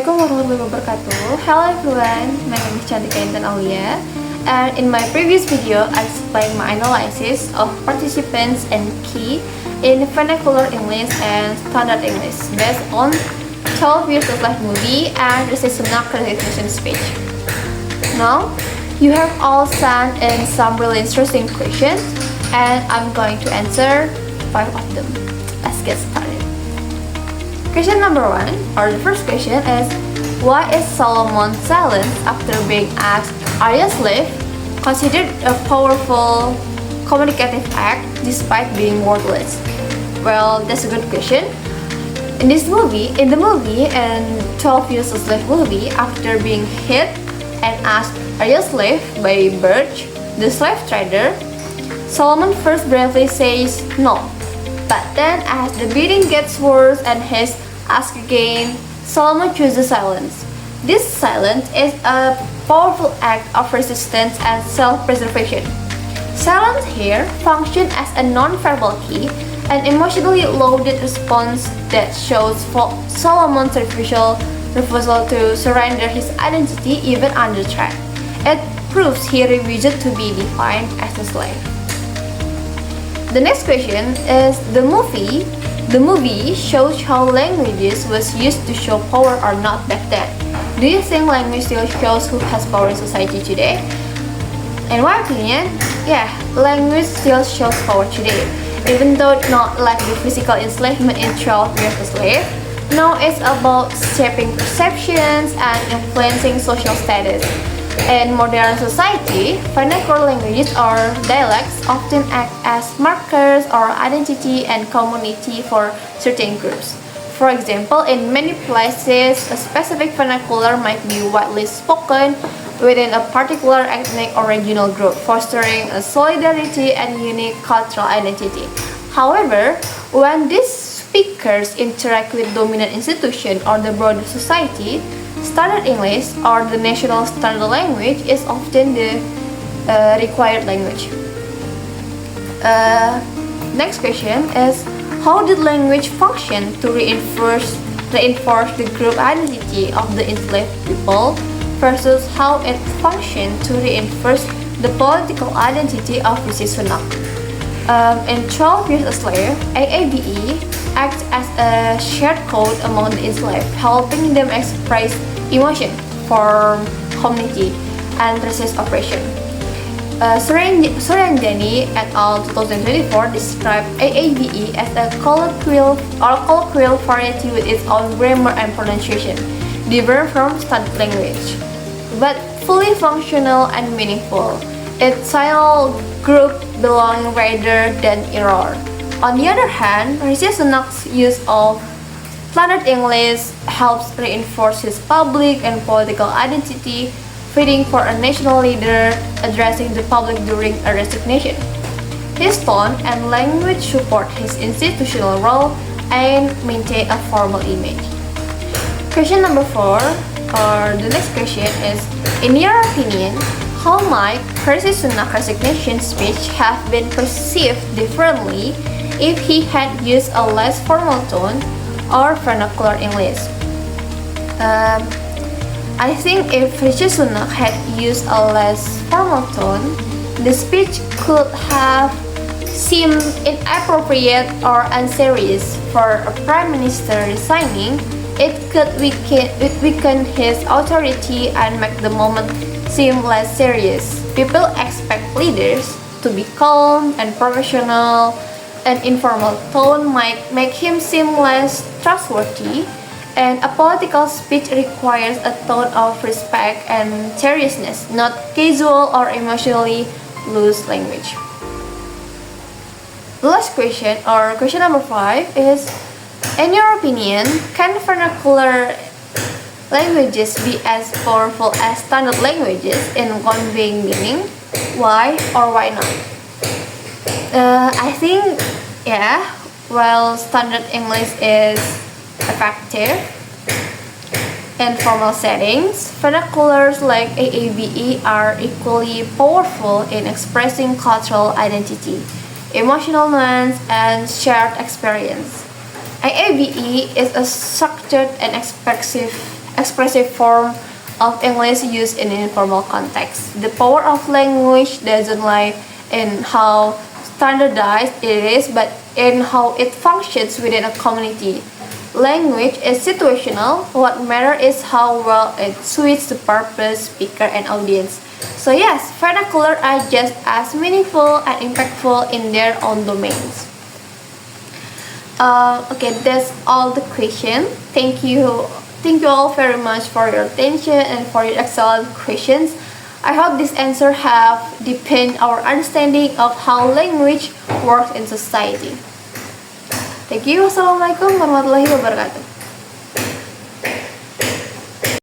Assalamualaikum warahmatullahi wabarakatuh. Hello everyone, my name is Chantika Intan Aulia, and in my previous video I explained my analysis of participants and key in vernacular English and standard English based on 12 Years of Life movie and Rishi Sunak recognition speech. Now, you have all sent in some really interesting questions, and I'm going to answer 5 of them. Let's get started. Question number 1, or the first question is, why is Solomon silent after being asked, "Are you a slave?" considered a powerful communicative act despite being wordless? Well, that's a good question. In the movie, and 12 Years a Slave movie, after being hit and asked, "Are you a slave?" by Birch, the slave trader, Solomon first bravely says no. But then, as the beating gets worse and he's asked again, Solomon chooses silence. This silence is a powerful act of resistance and self-preservation. Silence here functions as a non-verbal key, an emotionally loaded response that shows Solomon's refusal to surrender his identity even under threat. It proves he refused to be defined as a slave. The next question is, the movie shows how languages was used to show power or not back then. Do you think language still shows who has power in society today? In my opinion, yeah, language still shows power today. Even though not like the physical enslavement in 12 Years a Slave, now it's about shaping perceptions and influencing social status. In modern society, vernacular languages or dialects often act as markers or identity and community for certain groups. For example, in many places, a specific vernacular might be widely spoken within a particular ethnic or regional group, fostering a solidarity and unique cultural identity. However, when these speakers interact with dominant institution or the broader society, standard English or the national standard language is often the required language. Next question is, how did language function to reinforce the group identity of the enslaved people versus how it functioned to reinforce the political identity of Rishi Sunak? In 12 Years a Slave, AABE acts as a shared code among the enslaved, helping them express emotion, form community, and resist oppression. Suryandani et al. 2024 described AABE as a colloquial variety with its own grammar and pronunciation, different from standard language, but fully functional and meaningful. Its single group belonging rather than error. On the other hand, Rishi Sunak's use of standard English helps reinforce his public and political identity, fitting for a national leader addressing the public during a resignation. His tone and language support his institutional role and maintain a formal image. Question number 4, or the next question is, in your opinion, how might Rishi Sunak's resignation speech have been perceived differently if he had used a less formal tone or vernacular English? I think if Rishi Sunak had used a less formal tone, the speech could have seemed inappropriate or unserious. For a prime minister resigning, it could weaken his authority and make the moment seem less serious. People expect leaders to be calm and professional. An informal tone might make him seem less trustworthy, and a political speech requires a tone of respect and seriousness, not casual or emotionally loose language. The last question, or question number 5, is, in your opinion, can vernacular languages be as powerful as standard languages in conveying meaning? Why or why not? I think, yeah, while standard English is effective in formal settings, vernaculars like AABE are equally powerful in expressing cultural identity, emotional nuance, and shared experience. AABE is a structured and expressive expressive form of English used in informal context. The power of language doesn't lie in how standardized it is, but in how it functions within a community. Language is situational. What matters is how well it suits the purpose, speaker, and audience. So yes, vernacular are just as meaningful and impactful in their own domains. Okay, that's all the question. Thank you all very much for your attention and for your excellent questions. I hope this answer have deepened our understanding of how language works in society. Thank you. Wassalamualaikum warahmatullahi wabarakatuh.